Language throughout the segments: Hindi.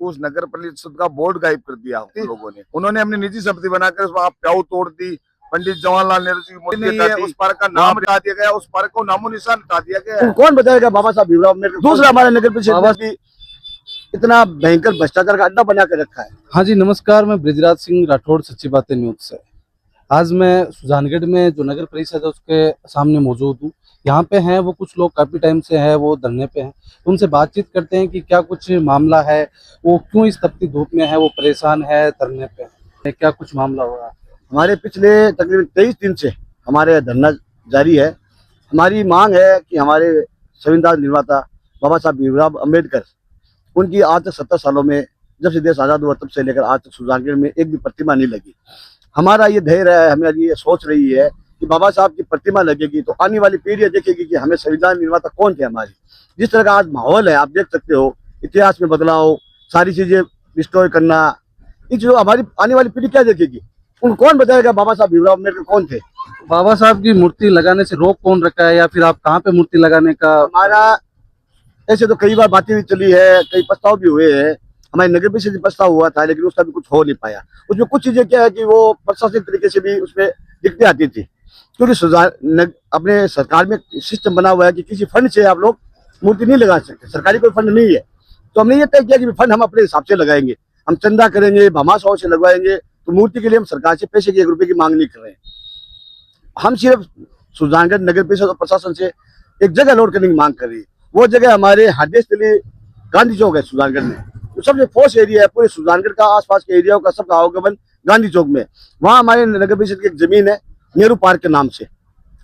उस नगर परिषद का बोर्ड गायब कर दिया उन लोगों ने। उन्होंने अपनी निजी संपत्ति बनाकर वहाँ प्याऊ तोड़ दी। पंडित जवाहरलाल नेहरू जी की मूर्ति नहीं है, उस पार्क का नाम हटा दिया गया, उस पार्क को नामो निशान हटा दिया गया। कौन बताएगा बाबा साहब भीमराव अम्बेडकर? दूसरा हमारे नगर परिषद की इतना भयंकर भ्रष्टाचार का अड्डा बना कर रखा है। हाँ जी नमस्कार, मैं ब्रिजराज सिंह राठौड़, सच्ची बातें न्यूज से। आज मैं सुजानगढ़ में जो नगर परिषद है उसके सामने मौजूद हूँ। यहाँ पे हैं वो कुछ लोग काफी टाइम से हैं, वो धरने पे हैं। उनसे बातचीत करते हैं कि क्या कुछ मामला है, वो क्यों इस तपती धूप में है, वो परेशान है, धरने पे है, क्या कुछ मामला हो रहा है। हमारे पिछले तकरीबन 23 दिन से हमारे धरना जारी है। हमारी मांग है कि हमारे संविधान निर्माता बाबा साहब भीमराव अम्बेडकर, उनकी आज तक 70 सालों में, जब से देश आज़ाद हुआ तब से लेकर आज तक सुजानगढ़ में एक भी प्रतिमा नहीं लगी। हमारा ये धैर्य है, हमारी ये सोच रही है कि बाबा साहब की प्रतिमा लगेगी तो आने वाली पीढ़ी देखेगी कि हमें संविधान निर्माता कौन थे हमारी। जिस तरह का आज माहौल है, आप देख सकते हो, इतिहास में बदलाव, सारी चीजें डिस्ट्रॉय करना, ये जो हमारी आने वाली पीढ़ी क्या देखेगी? उनको कौन बताएगा बाबा साहब भीमराव अम्बेडकर कौन थे? बाबा साहब की मूर्ति लगाने से रोक कौन रखा है, या फिर आप कहाँ पे मूर्ति लगाने का? हमारा ऐसे तो कई बार बातें भी चली है, कई प्रस्ताव भी हुए हैं। हमारे नगर परिषद में प्रस्ताव हुआ था, लेकिन उसका भी कुछ हो नहीं पाया। उसमें कुछ चीजें क्या है कि वो प्रशासनिक तरीके से भी उसमें दिक्कतें आती थी, क्योंकि अपने सरकार में सिस्टम बना हुआ है कि किसी फंड से आप लोग मूर्ति नहीं लगा सकते, सरकारी कोई फंड नहीं है। तो हमने ये तय किया कि फंड हम अपने हिसाब से लगाएंगे, हम चंदा करेंगे, भमाशा से लगवाएंगे। तो मूर्ति के लिए हम सरकार से पैसे की 1 रुपए की मांग नहीं कर रहे हैं। हम सिर्फ सुजानगढ़ नगर परिषद और प्रशासन से एक जगह अलॉट करने की मांग कर रही है। वो जगह हमारे हरदेश के लिए गांधी चौक है सुजानगढ़ में, तो सबसे फोर्स एरिया है पूरे सुजानगढ़ का, आसपास के एरिया का सबका आवागमन गांधी चौक में। वहाँ हमारे नगर परिषद की एक जमीन है नेहरू पार्क के नाम से,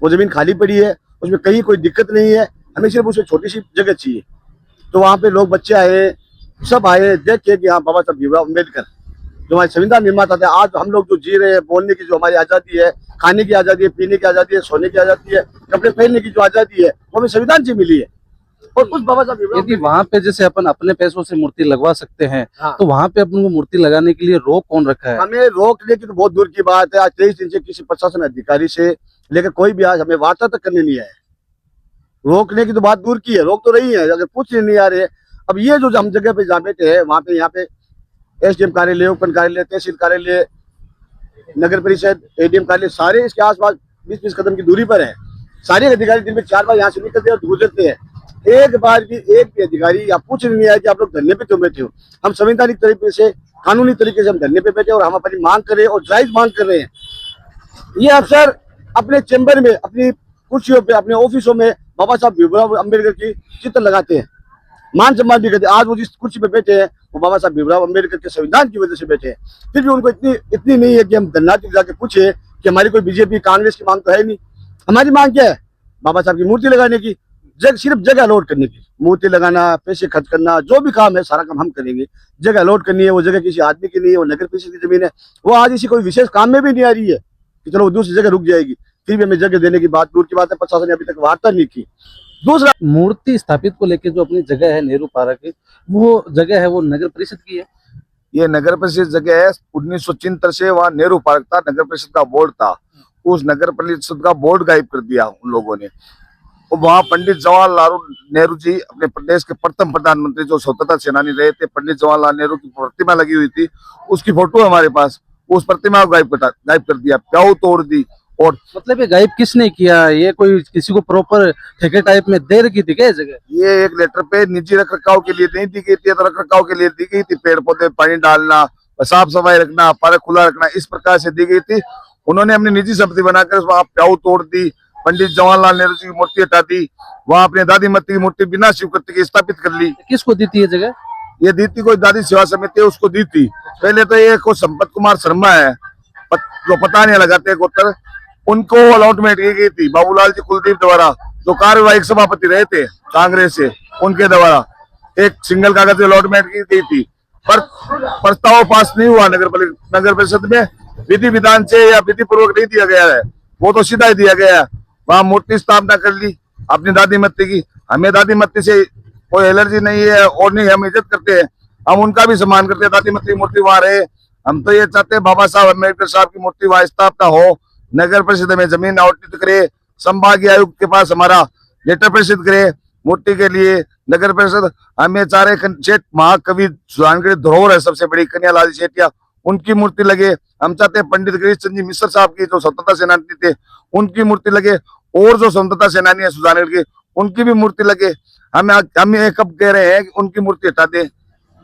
वो जमीन खाली पड़ी है, उसमें कहीं कोई दिक्कत नहीं है, हमें सिर्फ उसमें छोटी सी जगह चाहिए। तो वहाँ पे लोग, बच्चे आए, सब आए, देख के कि हाँ बाबा साहब भीमराव अम्बेडकर जो हमारे संविधान निर्माता थे, आज हम लोग जो जी रहे हैं, बोलने की जो हमारी आज़ादी है, खाने की आज़ादी है, पीने की आज़ादी है, सोने की आज़ादी है, कपड़े पहनने की जो आज़ादी है, वो हमें संविधान से मिली है। और उस बाबा साहब यदि वहाँ पे जैसे अपन अपने पैसों से मूर्ति लगवा सकते हैं, हाँ, तो वहाँ पे अपन को मूर्ति लगाने के लिए रोक कौन रखा है? हमें रोकने की तो बहुत दूर की बात है। आज 23 दिन से किसी प्रशासन अधिकारी से लेकर कोई भी आज हमें वार्ता तक करने नहीं आया। रोकने की तो बात दूर की है, रोक तो रही है, अगर पूछ नहीं आ रहे। अब ये जो हम जगह पे जहाँ बैठे हैं, वहाँ पे यहाँ पे SDM कार्यालय, उपखंड कार्यालय, तहसील कार्यालय, नगर परिषद, ADM कार्यालय, सारे इसके आसपास 20-20 कदम की दूरी पर है। सारे अधिकारी दिन में 4 बार यहाँ से निकलते हैं और गुजरते हैं। एक बार भी एक भी अधिकारी या पूछ नहीं आया कि आप लोग धरने पे क्यों बैठे हो। हम संवैधानिक तरीके से, कानूनी तरीके से हम धरने पे बैठे और हम अपनी मांग कर रहे हैं और जायज मांग कर रहे हैं। ये अफसर अपने चैम्बर में, अपनी कुर्सियों पे, अपने ऑफिसों में बाबा साहब भीमराव अम्बेडकर की चित्र लगाते हैं, मान सम्मान भी करते हैं। आज वो जिस कुर्सी पे बैठे हैं वो बाबा साहब भीमराव अम्बेडकर के संविधान की वजह से बैठे हैं। फिर भी उनको इतनी नहीं है कि हम धरना जाके पूछे कि हमारी कोई बीजेपी कांग्रेस की मांग तो है नहीं। हमारी मांग क्या है? बाबा साहब की मूर्ति लगाने की, सिर्फ जगह अलॉट करने की। मूर्ति लगाना, पैसे खर्च करना, जो भी काम है सारा काम हम करेंगे। जगह अलॉट करनी है, वो जगह किसी आदमी की नहीं है, वो नगर परिषद की जमीन है। वो आज इसी कोई विशेष काम में भी नहीं आ रही है कि चलो दूसरी जगह रुक जाएगी, फिर भी हमें जगह देने की बात दूर की बात है। प्रशासन ने अभी तक वार्ता नहीं की। दूसरा, मूर्ति स्थापित को लेकर जो अपनी जगह है नेहरू पार्क की, वो जगह है वो नगर परिषद की है। ये नगर परिषद जगह है, 1973 से वहाँ नेहरू पार्क था, नगर परिषद का बोर्ड था। उस नगर परिषद का बोर्ड गायब कर दिया उन लोगों ने। और वहाँ पंडित जवाहरलाल नेहरू जी, अपने प्रदेश के प्रथम प्रधानमंत्री, जो स्वतंत्रता सेनानी रहे थे, पंडित जवाहरलाल नेहरू की प्रतिमा लगी हुई थी, उसकी फोटो है हमारे पास। उस प्रतिमा को गायब कर दिया, प्याऊ तोड़ दी। और मतलब ये गायब किसने किया? ये कोई किसी को प्रॉपर ठेके टाइप में दे रखी थी क्या जगह? ये एक लेटर पे निजी रख रखाव के लिए नहीं दी गई थी, तो रख रखाव के लिए दी गई थी। पेड़ पौधे पानी डालना, साफ सफाई रखना, पार्क खुला रखना, इस प्रकार से दी गई थी। उन्होंने अपनी निजी संपत्ति बनाकर वहाँ प्याऊ तोड़ दी, पंडित जवाहरलाल नेहरू जी की मूर्ति हटा दी, वहाँ अपने दादी मती की मूर्ति बिना स्वीकृति के स्थापित कर ली। किसको दी थी ये जगह? ये दी थी कोई दादी सेवा समिति है, उसको दी थी। पहले तो ये कोई संपत कुमार शर्मा है, जो पता नहीं लगाते गोत्र, उनको अलॉटमेंट की गई थी बाबूलाल जी कुलदीप द्वारा, जो कार्यवाहक सभापति रहे थे कांग्रेस से, उनके द्वारा एक सिंगल कागज अलॉटमेंट की गई थी। पर प्रस्ताव पास नहीं हुआ नगर परिषद में, विधि विधान से या विधि पूर्वक नहीं दिया गया है, वो तो सीधा ही दिया गया है। वहाँ मूर्ति स्थापना कर ली अपनी दादी मत्ती की। हमें दादी मत्ती से कोई एलर्जी नहीं है और नहीं, हम इज्जत करते हैं, हम उनका भी सम्मान करते हैं। दादी मत्ती की मूर्ति वहाँ रहे। हम तो ये चाहते हैं बाबा साहब अम्बेडकर साहब की मूर्ति वहाँ स्थापना हो, नगर परिषद में जमीन आवंटित करे, संभागीय आयुक्त के पास हमारा लेटर प्रेषित करे, मूर्ति के लिए नगर परिषद हमें चाह रहे सेठ महाकवि सुजानगढ़ धरोहर है सबसे बड़ी कन्हैयालाल सेठिया, उनकी मूर्ति लगे। हम चाहते हैं पंडित गिरीश चंद्र जी मिश्र साहब की जो स्वतंत्रता सेनानी थे उनकी मूर्ति लगे, और जो स्वतंत्रता सेनानी है सुजानगढ़ के उनकी भी मूर्ति लगे। हम ये कब कह रहे हैं कि उनकी मूर्ति हटा दें।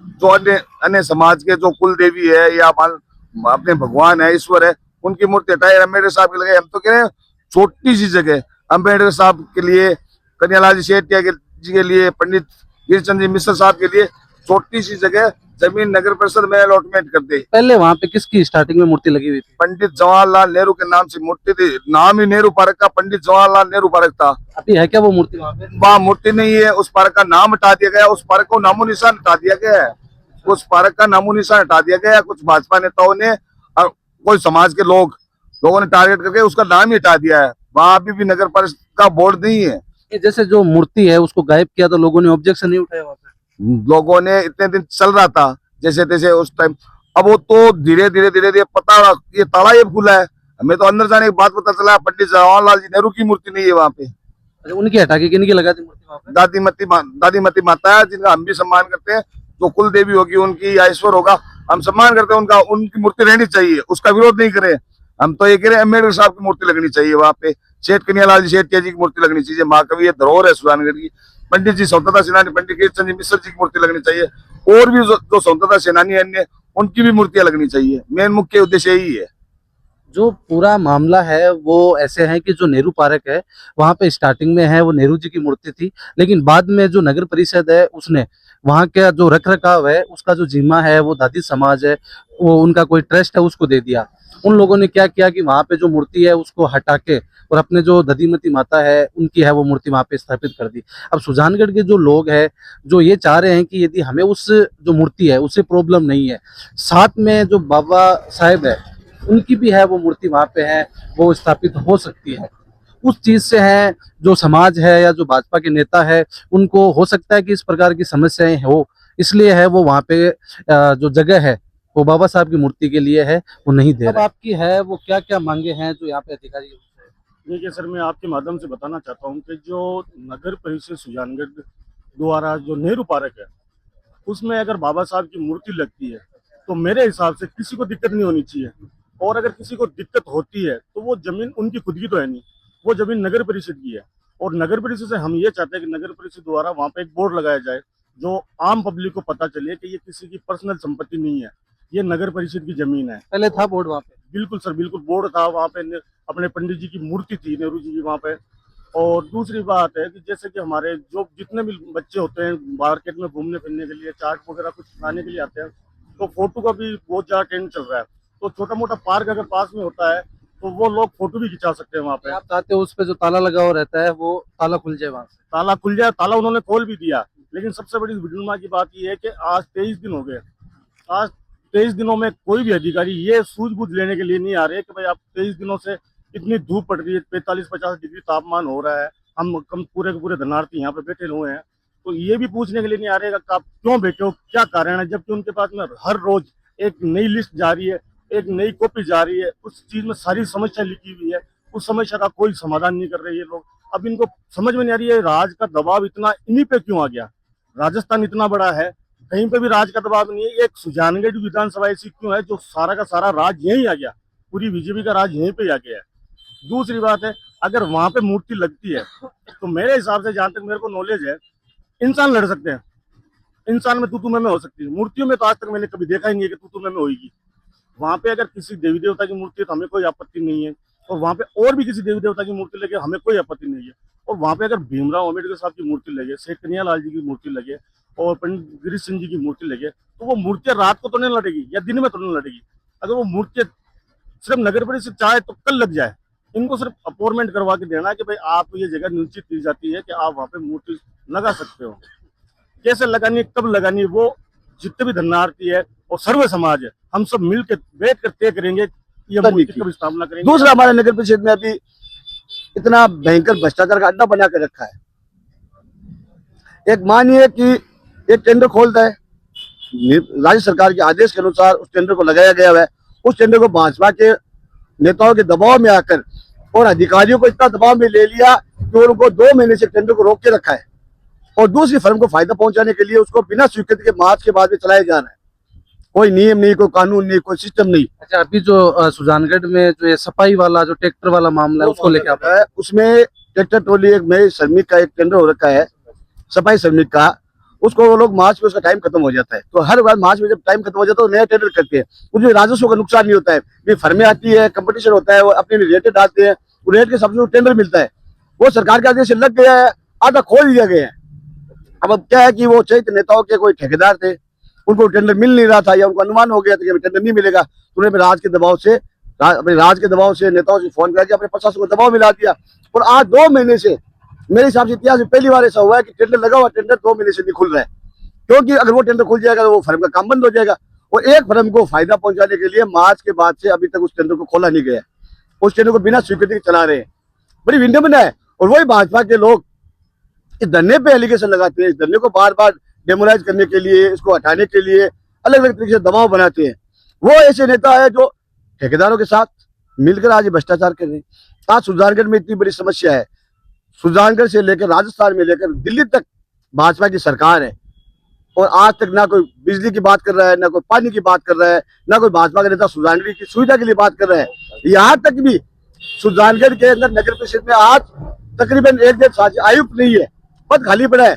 जो अन्य समाज के जो कुल देवी है या अपने भगवान है ईश्वर है उनकी मूर्ति हटाए, अम्बेडकर साहब की लगे। हम तो कह रहे हैं छोटी सी जगह अम्बेडकर साहब के लिए, कन्हैयालाल जी सेठिया जी के लिए, पंडित गिरीश चंद्र जी मिश्र साहब के लिए छोटी सी जगह जमीन नगर परिषद में अलॉटमेंट कर दे। पहले वहाँ पे किसकी स्टार्टिंग में मूर्ति लगी हुई थी? पंडित जवाहरलाल नेहरू के नाम से मूर्ति थी, नाम ही नेहरू पार्क का पंडित जवाहरलाल नेहरू पार्क था। अभी है क्या वो मूर्ति वहाँ पे? वहाँ मूर्ति नहीं है, उस पार्क का नाम हटा दिया गया, उस पार्क को नामो निशान हटा दिया गया है, उस पार्क का नामो निशान हटा दिया गया। कुछ भाजपा नेताओं ने और कोई समाज के लोगों ने टारगेट करके उसका नाम ही हटा दिया है। वहाँ अभी भी नगर परिषद का बोर्ड नहीं है। ये जैसे जो मूर्ति है उसको गायब किया तो लोगों ने ऑब्जेक्शन नहीं उठाया वहाँ पे? लोगों ने इतने दिन चल रहा था जैसे तैसे उस टाइम, अब वो तो धीरे धीरे पता ये ताला ये खुला है। हमें तो अंदर जाने के बाद पता चला पंडित जवाहरलाल जी नेहरू की मूर्ति नहीं है वहाँ पे। अच्छा, उनकी हटा के किनकी लगा दी मूर्ति वहाँ पे? दादीमती माता है जिनका हम भी सम्मान करते हैं, जो कुल देवी होगी उनकी या ईश्वर होगा हम सम्मान करते हैं उनका, उनकी मूर्ति रहनी चाहिए, उसका विरोध नहीं करें। हम तो ये कह रहे हैं अम्बेडकर साहब की मूर्ति लगनी चाहिए वहाँ पे, सेठ कन्हैयालाल जी सेठिया जी की मूर्ति लगनी चाहिए, महाकवि धरोहर है सुजानगढ़ की, पंडित जी स्वतंत्रता सेनानी पंडित गिरीश चंद्र मिश्र जी की मूर्ति लगनी चाहिए, और भी जो स्वतंत्रता सेनानी अन्य उनकी भी मूर्तियां लगनी चाहिए। मेन मुख्य उद्देश्य यही है। जो पूरा मामला है वो ऐसे है कि जो नेहरू पार्क है वहाँ पे स्टार्टिंग में है वो नेहरू जी की मूर्ति थी, लेकिन बाद में जो नगर परिषद है उसने वहाँ का जो रख रखाव है उसका जो जिम्मा है वो दादी समाज है, वो उनका कोई ट्रस्ट है उसको दे दिया। उन लोगों ने क्या किया कि वहाँ पे जो मूर्ति है उसको हटा के और अपने जो दधीमती माता है उनकी है वो मूर्ति वहाँ पे स्थापित कर दी। अब सुजानगढ़ के जो लोग हैं जो ये चाह रहे हैं कि यदि हमें उस जो मूर्ति है उससे प्रॉब्लम नहीं है, साथ में जो बाबा साहेब है उनकी भी है वो मूर्ति वहाँ पे है वो स्थापित हो सकती है, उस चीज से है जो समाज है या जो भाजपा के नेता है उनको हो सकता है कि इस प्रकार की समस्याएं हो, इसलिए है वो वहाँ पे जो जगह है वो बाबा साहब की मूर्ति के लिए है वो नहीं दे रहे। अब आपकी है वो क्या क्या मांगे हैं जो यहाँ पे अधिकारी? देखिए सर, मैं आपके माध्यम से बताना चाहता हूँ कि जो नगर परिषद सुजानगढ़ द्वारा जो नेहरू पार्क है उसमें अगर बाबा साहब की मूर्ति लगती है तो मेरे हिसाब से किसी को दिक्कत नहीं होनी चाहिए, और अगर किसी को दिक्कत होती है तो वो जमीन उनकी खुद की तो है नहीं, वो जमीन नगर परिषद की है। और नगर परिषद से हम ये चाहते हैं कि नगर परिषद द्वारा वहाँ पे एक बोर्ड लगाया जाए जो आम पब्लिक को पता चले कि ये किसी की पर्सनल संपत्ति नहीं है, ये नगर परिषद की जमीन है। पहले था बोर्ड वहाँ पे? बिल्कुल सर, बिल्कुल बोर्ड था वहाँ पे, अपने पंडित जी की मूर्ति थी नेहरू जी की वहाँ पे। और दूसरी बात है कि जैसे कि हमारे जो जितने भी बच्चे होते हैं मार्केट में घूमने फिरने के लिए, चाट वगैरह कुछ खाने के लिए आते हैं, तो फोटो का भी बहुत ज्यादा ट्रेंड चल रहा है। तो छोटा मोटा पार्क अगर पास में होता है तो वो लोग फोटो भी खिंचा सकते हैं वहाँ पे। आप चाहते हो उस पे जो ताला लगा हुआ रहता है वो ताला खुल जाए वहाँ से? ताला खुल जाए, ताला उन्होंने खोल भी दिया, लेकिन सबसे बड़ी विडम्बना की बात यह है कि आज 23 दिन हो गए, आज 23 दिनों में कोई भी अधिकारी ये सूझबूझ लेने के लिए नहीं आ रहे कि भाई आप 23 दिनों से इतनी धूप पड़ रही है, 45-50 डिग्री तापमान हो रहा है, हम पूरे के पूरे धनार्थी यहाँ पे बैठे हुए हैं, तो ये भी पूछने के लिए नहीं आ रहे कि आप क्यों बैठे हो, क्या कारण है, जबकि उनके पास में हर रोज एक नई लिस्ट जा रही है, एक नई कॉपी जा रही है, उस चीज में सारी समस्या लिखी हुई है, उस समस्या का कोई समाधान नहीं कर रहे ये लोग। अब इनको समझ में नहीं आ रही है राज का दबाव इतना इन्हीं पे क्यों आ गया। राजस्थान इतना बड़ा है, कहीं पे भी राज का दबाव नहीं है, एक सुजानगढ़ विधानसभा ऐसी क्यों है जो सारा का सारा राज यहीं आ गया, पूरी बीजेपी का राज यहीं पे आ गया है। दूसरी बात है, अगर वहां पे मूर्ति लगती है तो मेरे हिसाब से जहां तक मेरे को नॉलेज है इंसान लड़ सकते हैं, इंसान में तू में हो सकती है, मूर्तियों में तो आज तक मैंने कभी देखा ही नहीं है कि तू में होगी। वहां पे अगर किसी देवी देवता की मूर्ति है तो हमें कोई आपत्ति नहीं है, और वहां पे और भी किसी देवी देवता की मूर्ति लगे हमें कोई आपत्ति नहीं है। और वहां पे अगर भीमराव अम्बेडकर साहब की मूर्ति लगे, शेख कन्हैयालाल जी की मूर्ति लगे और पंडित गिरीश चंद्र जी की मूर्ति लगे, तो वो मूर्तियां रात को तो नहीं लड़ेगी या दिन में तो नहीं लड़ेगी। अगर वो मूर्तियां सिर्फ नगर परिषद चाहे तो कल लग जाए, इनको सिर्फ अपॉइंटमेंट करवा के देना कि भाई आपको ये जगह निश्चित की जाती है कि आप वहाँ पे मूर्ति लगा सकते हो। कैसे लगानी, कब लगानी, वो जितने भी धनार्थी है और सर्व समाज है, हम सब मिलकर बैठ कर तय करेंगे ये मूर्ति कब स्थापना करेंगे। दूसरा, हमारे नगर परिषद में अभी इतना भयंकर भ्रष्टाचार का अड्डा बना कर रखा है। एक मानिए कि एक टेंडर खोलता है, राज्य सरकार के आदेश के अनुसार उस टेंडर को लगाया गया है, उस टेंडर को भाजपा के नेताओं के दबाव में आकर और अधिकारियों को इतना दबाव में ले लिया कि उनको 2 महीने से टेंडर को रोक के रखा है। और दूसरी फर्म को फायदा पहुंचाने के लिए उसको बिना स्वीकृति के मार्च के बाद में चलाया जा रहा है। कोई नियम नहीं, कोई कानून नहीं, कोई सिस्टम नहीं। अच्छा, अभी जो सुजानगढ़ में जो ये सफाई वाला जो ट्रैक्टर वाला मामला है उसको लेके आप है, उसमें ट्रैक्टर ट्रॉली एक नए श्रमिक का एक टेंडर हो रखा है, सफाई श्रमिक का। उसको वो लोग मार्च में उसका टाइम खत्म हो जाता है, तो हर बार मार्च में जब टाइम खत्म हो जाता है तो नया टेंडर करते हैं। उसमें राजस्व का नुकसान नहीं होता है, भी फर्में आती है, कंपटीशन होता है, वो अपने रेट डालते हैं, वो रेट के हिसाब से टेंडर मिलता है। वो सरकार के आदेश से लग गया है, आधा खोल दिया गया है। अब क्या है कि वो चैत नेताओं के कोई ठेकेदार थे, उनको टेंडर मिल नहीं रहा था या उनको अनुमान हो गया था कि टेंडर नहीं मिलेगा, तो उन्हें राज के दबाव से नेताओं से फोन करके अपने प्रशासन को दबाव मिला दिया। और आज 2 महीने से मेरे हिसाब से इतिहास में पहली बार ऐसा हुआ है कि टेंडर लगा हुआ टेंडर 2 महीने से नहीं खुल रहा है, क्योंकि अगर वो टेंडर खुल जाएगा तो वो फर्म का काम बंद हो जाएगा। और एक फर्म को फायदा पहुंचाने के लिए मार्च के बाद से अभी तक उस टेंडर को खोला नहीं गया, उस टेंडर को बिना स्वीकृति चला रहे हैं। बड़ी विडंबना है। और वही भाजपा के लोग इस धरने पे एलिगेशन लगाते हैं, इस धरने को बार बार डेमोलाइज करने के लिए, इसको हटाने के लिए अलग अलग तरीके से दबाव बनाते हैं। वो ऐसे नेता है जो ठेकेदारों के साथ मिलकर आज भ्रष्टाचार कर रहे हैं। आज सुजानगढ़ में इतनी बड़ी समस्या है, सुजानगढ़ से लेकर राजस्थान में लेकर दिल्ली तक भाजपा की सरकार है, और आज तक ना कोई बिजली की बात कर रहा है, ना कोई पानी की बात कर रहा है, ना कोई भाजपा का नेता सुजानगढ़ की सुविधा के लिए बात कर रहा है। यहाँ तक भी सुजानगढ़ के अंदर नगर परिषद में आज तकरीबन 1.5 आयुक्त नहीं है, पद खाली पड़ा है।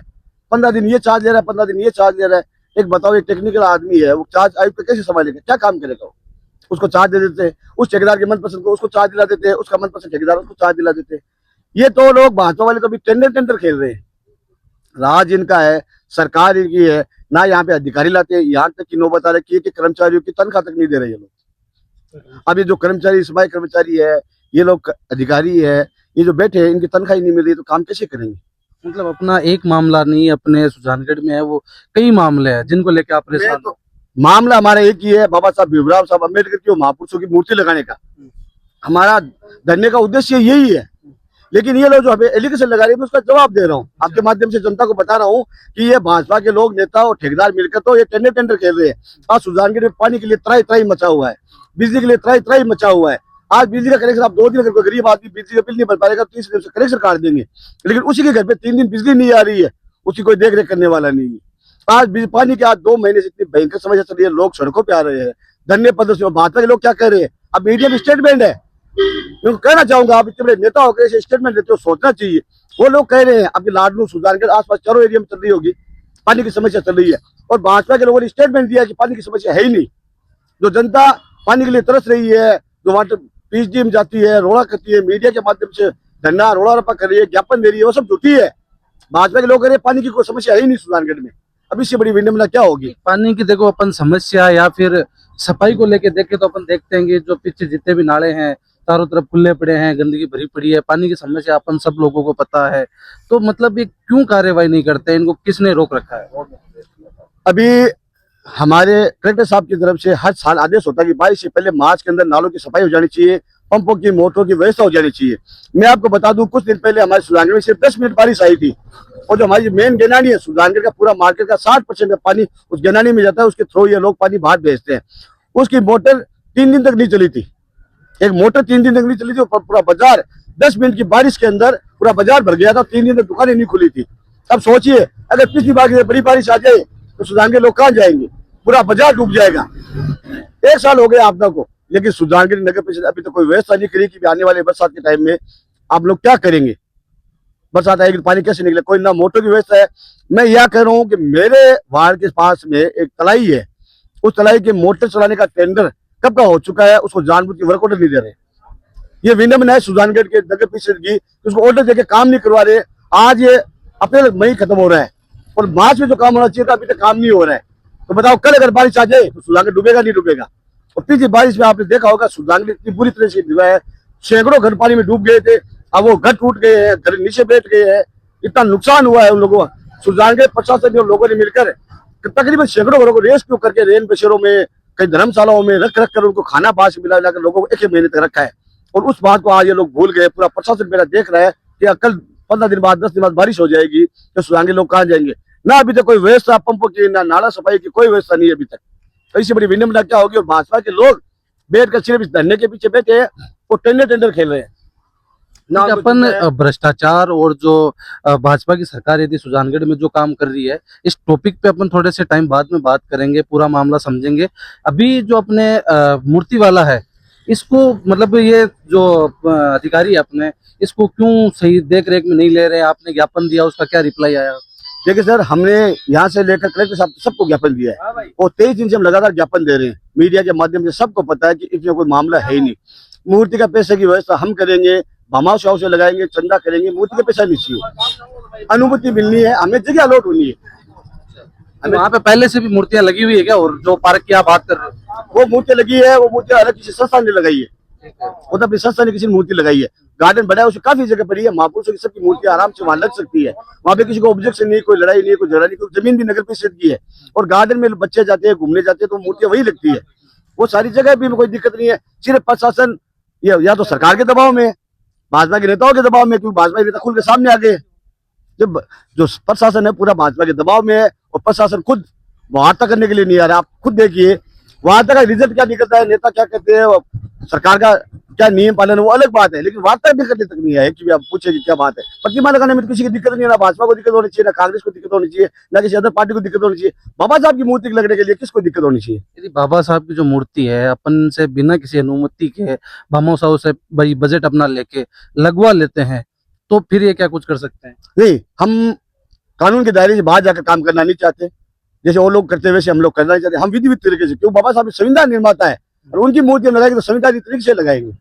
15 दिन ये चार्ज ले रहा है, 15 दिन ये चार्ज ले रहा है। एक बताओ, एक टेक्निकल आदमी है, वो चार्ज आयुक्त कैसे संभालेगा, क्या काम करेगा? उसको चार्ज दे देते हैं, उस ठेकेदार के मनपसंद को उसको चार्ज दिला देते हैं, उसका मनपसंद ठेकेदार उसको चार्ज दिला देते हैं। ये तो लोग भाजपा वाले तो अभी टेंडर खेल रहे हैं। राज इनका है, सरकार इनकी है, ना यहाँ पे अधिकारी लाते हैं। यहाँ तक की नौबत आ रही है कि कर्मचारियों की तनख्वाह तक नहीं दे रहे ये लोग। अब ये जो कर्मचारी, सफाई कर्मचारी है, ये लोग अधिकारी है, ये जो बैठे हैं, इनकी तनख्वाह ही नहीं मिल रही, तो काम कैसे करेंगे? मतलब अपना एक मामला नहीं, अपने सुजानगढ़ में है वो कई मामले हैं जिनको लेके आप परेशान हो। मामला हमारा एक ही है, बाबा साहब भीमराव साहब अम्बेडकर की महापुरुषों की मूर्ति लगाने का। हमारा धरने का उद्देश्य यही है। लेकिन ये लोग जो हमें एलिगेशन लगा रहे हैं, मैं उसका जवाब दे रहा हूँ, आपके माध्यम से जनता को बता रहा हूँ कि ये भाजपा के लोग, नेता और ठेकेदार मिलकर तो ये टेंडर खेल रहे हैं। आज सुजानगढ़ में पानी के लिए त्राही मचा हुआ है, बिजली के लिए त्राही मचा हुआ है। आज बिजली का कनेक्शन आप 2 दिन, अगर कोई गरीब आदमी बिजली का बिल नहीं भर पाएगा, 30 दिन से कनेक्शन काट देंगे। लेकिन उसी के घर पे 3 दिन बिजली नहीं आ रही है, उसकी कोई देख रेख करने वाला नहीं है। आज पानी के आज 2 महीने से इतनी भयंकर समस्या चल रही है, लोग सड़कों पे आ रहे हैं, धरने प्रदर्शन। भाजपा के लोग क्या कर रहे हैं? अब मीडिया में स्टेटमेंट है, मैं कहना चाहूंगा, आप इतने बड़े नेता होकर ऐसे स्टेटमेंट देते हो, सोचना चाहिए। वो लोग कह रहे हैं अभी लाडनू, सुजानगढ़ आसपास चारों एरिया में चल रही होगी, पानी की समस्या चल रही है, और भाजपा के लोगों ने स्टेटमेंट दिया कि पानी की समस्या है ही नहीं। जो जनता पानी के लिए तरस रही है, जो वाटर पीएचडी में जाती है, रोड़ा करती है, मीडिया के माध्यम से धरना रोड़ा रपा कर रही है, ज्ञापन दे रही है, वो सब झूठी है। भाजपा के लोग कह रहे हैं पानी की कोई समस्या है ही नहीं सुजानगढ़ में। अब इससे बड़ी विडंबना क्या होगी? पानी की देखो अपन समस्या या फिर सफाई को लेके देखे तो अपन देखते हैं कि जो पीछे जितने भी नाले हैं चारों तरफ खुले पड़े हैं, गंदगी भरी पड़ी है, पानी की समस्या अपन सब लोगों को पता है। तो मतलब ये क्यों कार्रवाई नहीं करते, इनको किसने रोक रखा है? अभी हमारे कलेक्टर साहब की तरफ से हर साल आदेश होता है कि 22 से पहले मार्च के अंदर नालों की सफाई हो जानी चाहिए, पंपों की, मोटरों की व्यवस्था हो जानी चाहिए। मैं आपको बता दूं, कुछ दिन पहले हमारे सुजानगढ़ में सिर्फ 10 मिनट बारिश आई थी, और जो हमारी मेन गेनानी है सुजानगढ़ का, पूरा मार्केट का 60% का पानी उस गेनानी में जाता है, उसके थ्रू ये लोग पानी बाहर भेजते हैं। उसकी मोटर 3 दिन तक नहीं चली थी, एक मोटर 3 दिन तक नहीं चली थी। पूरा बाजार 10 मिनट की बारिश के अंदर पूरा बाजार भर गया था, 3 दिन तक दुकानें नहीं खुली थी। अब सोचिए, अगर पिछली बार बड़ी बारिश आ जाए तो सुजानगढ़ लोग कहाँ जाएंगे? पूरा बाजार डूब जाएगा। 1 साल हो गया आपदा को, लेकिन सुजानगढ़ नगर परिषद अभी तक कोई व्यवस्था नहीं करी कि आने वाले बरसात के टाइम में आप लोग क्या करेंगे? बरसात आएगी तो पानी कैसे निकले? कोई ना मोटर की व्यवस्था है। मैं यह कह रहा हूँ कि मेरे वार्ड के पास में एक तलाई है, उस तलाई के मोटर चलाने का टेंडर कब का हो चुका है, उसको जानबूझ के वर्क ऑर्डर नहीं दे रहे। ये विडंबना है सुजानगढ़ के नगर परिषद की, उसको ऑर्डर देके काम नहीं करवा रहे। आज ये अप्रैल मई खत्म हो रहा है और मार्च में जो काम होना चाहिए था अभी तक काम नहीं हो रहा है। तो बताओ, कल अगर बारिश आ जाए तो सुजानगढ़ डूबेगा नहीं डूबेगा? और पिछली बारिश में आपने देखा होगा सुजानगढ़ इतनी बुरी तरह से डूबा है, सैकड़ों घर पानी में डूब गए थे। अब वो घर टूट गए हैं, घर नीचे बैठ गए हैं, इतना नुकसान हुआ है उन लोगों का। सुजानगढ़ प्रशासन और लोगों ने मिलकर तकरीबन सैकड़ों घरों को रेस्क्यू करके रेन बसेरों में, कई धर्मशालाओं में रख कर उनको खाना पास से मिला कर लोगों को 1 महीने तक रखा है। और उस बात को आज ये लोग भूल गए। पूरा प्रशासन मेरा देख रहा है कि कल 15 दिन बाद, 10 दिन बाद बारिश हो जाएगी तो सुजानगढ़ लोग कहाँ जाएंगे? ना अभी तक कोई व्यवस्था पंपों की, ना नाला सफाई की कोई व्यवस्था नहीं है अभी तक। तो इससे बड़ी विडंबना क्या होगी? और भाजपा के लोग बैठ कर सिर्फ इस धरने के पीछे बैठे हैं, वो टेंडर खेल रहे हैं। ना ठीक है, उनको अपन दिखता है। भ्रष्टाचार और जो भाजपा की सरकार यदि सुजानगढ़ में जो काम कर रही है, इस टॉपिक पे अपन थोड़े से टाइम बाद में बात करेंगे, पूरा मामला समझेंगे। अभी जो अपने मूर्ति वाला है, इसको मतलब ये जो अधिकारी है अपने, इसको क्यों सही देख रेख में नहीं ले रहे? आपने ज्ञापन दिया, उसका क्या रिप्लाई आया? देखिए सर, हमने यहाँ से लेकर कलेक्टर साहब सबको ज्ञापन दिया है और 23 दिन से हम लगातार ज्ञापन दे रहे हैं। मीडिया के माध्यम से सबको पता है कि इसमें कोई मामला है ही नहीं। मूर्ति का पैसे की व्यवस्था हम करेंगे, भामाव शाह से लगाएंगे, चंदा करेंगे, मूर्ति का पैसा नहीं चाहिए। अनुमति मिलनी है, हमें जगह अलॉट होनी है। वहाँ पे पहले से भी मूर्तियां लगी हुई है क्या? और जो पार्क की आप बात कर रहे हो, वो मूर्ति लगी है, वो मूर्ति अलग किसी संस्था ने लगाई है, वो तो अपनी संस्था ने किसी ने मूर्ति लगाई है। गार्डन बड़ा है, उसमें काफी जगह पड़ी है, महापुरुषों की सबकी मूर्ति आराम से वहां लग सकती है। वहां पे किसी को ऑब्जेक्शन नहीं, कोई लड़ाई नहीं, कोई झगड़ा नहीं, कोई जमीन भी नगर परिषद की है और गार्डन में बच्चे जाते हैं, घूमने जाते हैं, तो मूर्तियां वही लगती है। वो सारी जगह भी कोई दिक्कत नहीं है। सिर्फ प्रशासन या तो सरकार के दबाव में, भाजपा के नेताओं के दबाव में, क्योंकि भाजपा के नेता खुल के सामने आ गए। जब जो प्रशासन है पूरा भाजपा के दबाव में है और प्रशासन खुद वार्ता करने के लिए नहीं आ रहा। आप खुद देखिए वार्ता का रिजल्ट क्या निकलता है, नेता क्या कहते हैं, सरकार का क्या नियम पालन, वो अलग बात है, लेकिन वार्ता भी करने तक नहीं आए कि आप पूछे कि क्या बात है। प्रतिमा लगाने में तो किसी की दिक्कत नहीं है, ना भाजपा को दिक्कत होनी चाहिए, ना कांग्रेस को दिक्कत होनी चाहिए, ना किसी अदर पार्टी को दिक्कत होनी चाहिए। बाबा साहब की मूर्ति लगने के लिए किसको दिक्कत होनी चाहिए? यदि बाबा साहब की जो मूर्ति है, अपन से बिना किसी अनुमति के भामाव साहू से भाई बजट अपना लेके लगवा लेते हैं, तो फिर ये क्या कुछ कर सकते हैं? नहीं, हम कानून के दायरे से बाहर जाकर काम करना नहीं चाहते। जैसे वो लोग करते वैसे हम लोग करना नहीं चाहते। हम विधिवत तरीके से, क्यों बाबा साहब संविधान निर्माता है और उनकी मूर्ति हम लगाएंगे तो संविधानिक तरीके से लगाएंगे।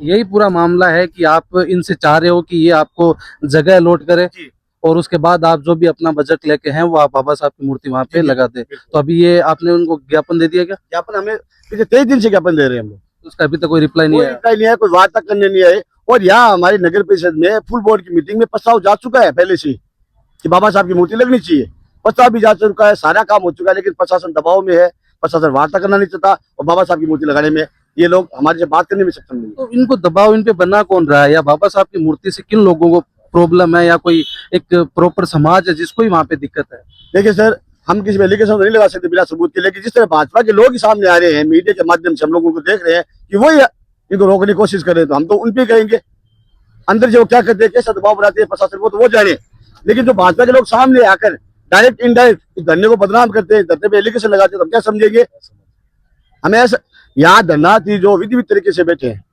यही पूरा मामला है कि आप इनसे चाह रहे हो कि ये आपको जगह अलॉट करे और उसके बाद आप जो भी अपना बजट लेके हैं वो आप बाबा साहब की मूर्ति वहां पे लगा दे। तो अभी ये आपने उनको ज्ञापन दे दिया क्या? ज्ञापन हमें पिछले 23 दिन से ज्ञापन दे रहे हैं हम लोग, उसका अभी तक कोई रिप्लाई नहीं कोई आया। रिप्लाई नहीं है, कोई वार्ता करने नहीं आए। और यहाँ हमारी नगर परिषद में फुल बोर्ड की मीटिंग में प्रस्ताव जा चुका है पहले से कि बाबा साहब की मूर्ति लगनी चाहिए। प्रस्ताव भी जा चुका है, सारा काम हो चुका है, लेकिन प्रशासन दबाव में है, प्रशासन वार्ता करना नहीं चाहता और बाबा साहब की मूर्ति लगाने में ये लोग हमारे से बात करने में सक्षम नहीं है। तो इनको दबाव इन पे बना कौन रहा है, या बाबा साहब की मूर्ति से किन लोगों को प्रॉब्लम है, या कोई एक प्रॉपर समाज है जिसको ही वहां पे दिक्कत है? देखिए सर, हम किसी में एलिगेशन नहीं लगा सकते बिना सबूत के, लेकिन जिस तरह भाजपा के लोग ही सामने आ रहे हैं, मीडिया के माध्यम से हम लोगों को देख रहे हैं कि वो इनको रोकने की कोशिश कर रहे हैं, तो हम तो उन पे कहेंगे। अंदर से वो क्या करते हैं, कैसा दबाव बनाते हैं प्रशासन को, तो वो जाने। लेकिन जो भाजपा के लोग सामने आकर डायरेक्ट इनडायरेक्ट इस धरने को बदनाम करते हैं, धरने पे एलिगेशन लगाते हैं, तो हम क्या समझेंगे? हमें ऐसा यहाँ धरनार्थी जो विधिवत तरीके से बैठे हैं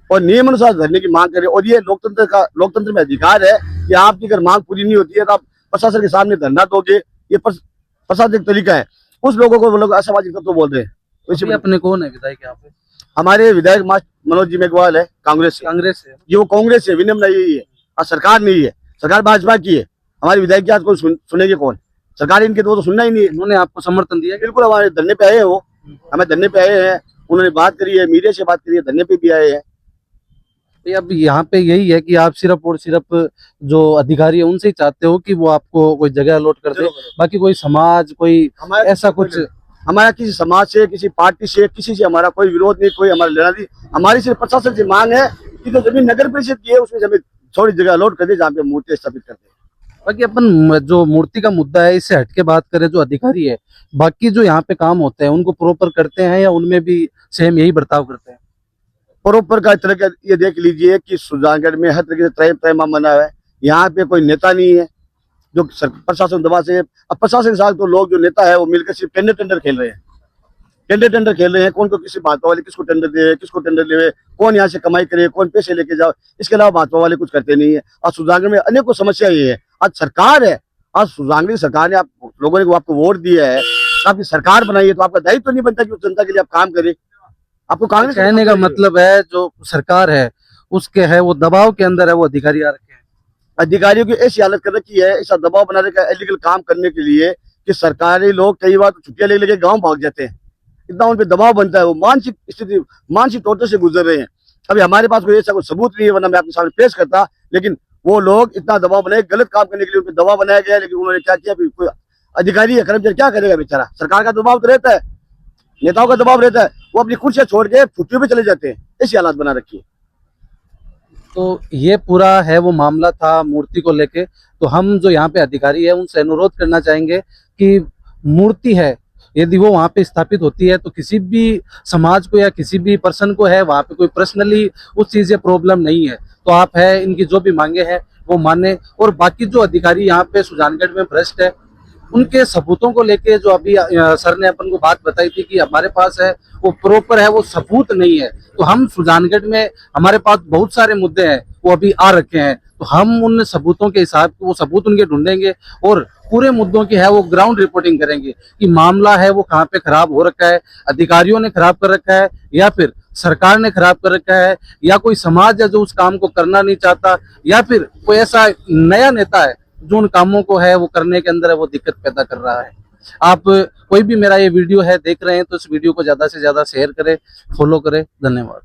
और नियम अनुसार धरने की मांग करें, और ये लोकतंत्र में अधिकार है कि आपकी अगर मांग पूरी नहीं होती है तो आप प्रशासन के सामने धरना दोगे, ये प्रशासनिक तरीका है। उस लोगों को वो लोग असामाजिक तत्व बोल रहे हैं। तो अभी अपने कौन है विधायक यहाँ पे? हमारे विधायक मनोज जी मेघवाल है, कांग्रेस से। कांग्रेस से? ये वो कांग्रेस है, विनम्र यही है, और सरकार नहीं है, सरकार भाजपा की है। हमारे विधायक की आज कोई सुनेंगे कौन? सरकार इनके तो सुनना ही नहीं है। उन्होंने आपको समर्थन दिया? बिल्कुल, हमारे धरने पे आए हैं, वो हमें धरने पे आए हैं, उन्होंने बात करी है, मीडिया से बात करी है, धरने पे भी आए हैं। अब यहाँ पे यही है कि आप सिर्फ और सिर्फ जो अधिकारी है उनसे ही चाहते हो कि वो आपको कोई जगह अलॉट कर दे, बाकी कोई समाज कोई ऐसा कुछ? हमारा किसी समाज से, किसी पार्टी से, किसी से हमारा कोई विरोध नहीं, कोई हमारा लेना नहीं। हमारी सिर्फ प्रशासन से मांग है कि जो जमीन नगर परिषद की है उसमें हमें थोड़ी जगह अलॉट कर दे जहाँ पे मूर्ति स्थापित कर दे। बाकी अपन जो मूर्ति का मुद्दा है इससे हटके बात करें, जो अधिकारी है बाकी जो यहाँ पे काम होते हैं उनको प्रॉपर करते हैं या उनमें भी सेम यही बर्ताव करते हैं? प्रॉपर का तरह का ये देख लीजिए कि सुजानगढ़ में हर तरह से तय बना हुआ है। यहाँ पे कोई नेता नहीं है जो प्रशासन दबाव से। अब प्रशासन के साथ तो लोग जो नेता है वो मिलकर सिर्फ टेंडर खेल रहे हैं, टेंडर खेल रहे हैं। कौन को किसी भाजपा वाले किसको टेंडर दे, किसको टेंडर ले, कौन यहाँ से कमाई करे, कौन पैसे लेके जाओ, इसके अलावा भाजपा वाले कुछ करते नहीं है। और सुजानगढ़ में अनेकों समस्या ये है। आज सरकार है, आज सुजानगढ़ सरकार ने आप लोगों ने आपको वोट दिया है, आपकी सरकार बनाई है, तो आपका दायित्व नहीं बनता कि उस जनता के लिए आप काम करें। आपको कांग्रेस कहने का मतलब है जो सरकार है उसके है वो दबाव के अंदर है, वो अधिकारी आ रखे हैं। अधिकारियों की ऐसी हालत कर रखी है, ऐसा दबाव बना रखा है इलीगल काम करने के लिए कि सरकारी लोग कई बार छुट्टियां लेके गांव भाग जाते हैं। इतना उन पे दबाव बनता है, वो मानसिक स्थिति, मानसिक टॉर्चर से गुजर रहे हैं। अभी हमारे पास कोई ऐसा कोई सबूत नहीं है, वरना मैं आपके सामने पेश करता। लेकिन वो लोग इतना दबाव बनाए, गलत काम करने के लिए उन पे दबाव बनाया गया है। लेकिन उन्होंने क्या किया, कोई अधिकारी या कर्मचारी क्या करेगा बेचारा? सरकार का दबाव तो रहता है, नेताओं का दबाव रहता है, वो अपनी कुर्सियां छोड़ के छुट्टियों पे चले जाते हैं। ऐसी हालात बना रखी है। तो ये पूरा है वो मामला था मूर्ति को लेके। तो हम जो यहाँ पे अधिकारी है उनसे अनुरोध करना चाहेंगे कि मूर्ति है यदि वो वहाँ पे स्थापित होती है तो किसी भी समाज को या किसी भी पर्सन को है वहाँ पे कोई पर्सनली उस चीज़ से प्रॉब्लम नहीं है। तो आप है इनकी जो भी मांगे हैं वो माने, और बाकी जो अधिकारी यहाँ पे सुजानगढ़ में भ्रष्ट है उनके सबूतों को लेके जो अभी सर ने अपन को बात बताई थी कि हमारे पास है वो प्रॉपर है, वो सबूत नहीं है। तो हम सुजानगढ़ में हमारे पास बहुत सारे मुद्दे हैं वो अभी आ रखे हैं, तो हम उन सबूतों के हिसाब वो सबूत उनके ढूंढेंगे और पूरे मुद्दों की है वो ग्राउंड रिपोर्टिंग करेंगे कि मामला है वो कहाँ पे खराब हो रखा है, अधिकारियों ने खराब कर रखा है या फिर सरकार ने खराब कर रखा है, या कोई समाज है जो उस काम को करना नहीं चाहता, या फिर कोई ऐसा नया नेता है जो उन कामों को है वो करने के अंदर है वो दिक्कत पैदा कर रहा है। आप कोई भी मेरा ये वीडियो है देख रहे हैं तो इस वीडियो को ज्यादा से ज्यादा शेयर करें, फॉलो करें। धन्यवाद।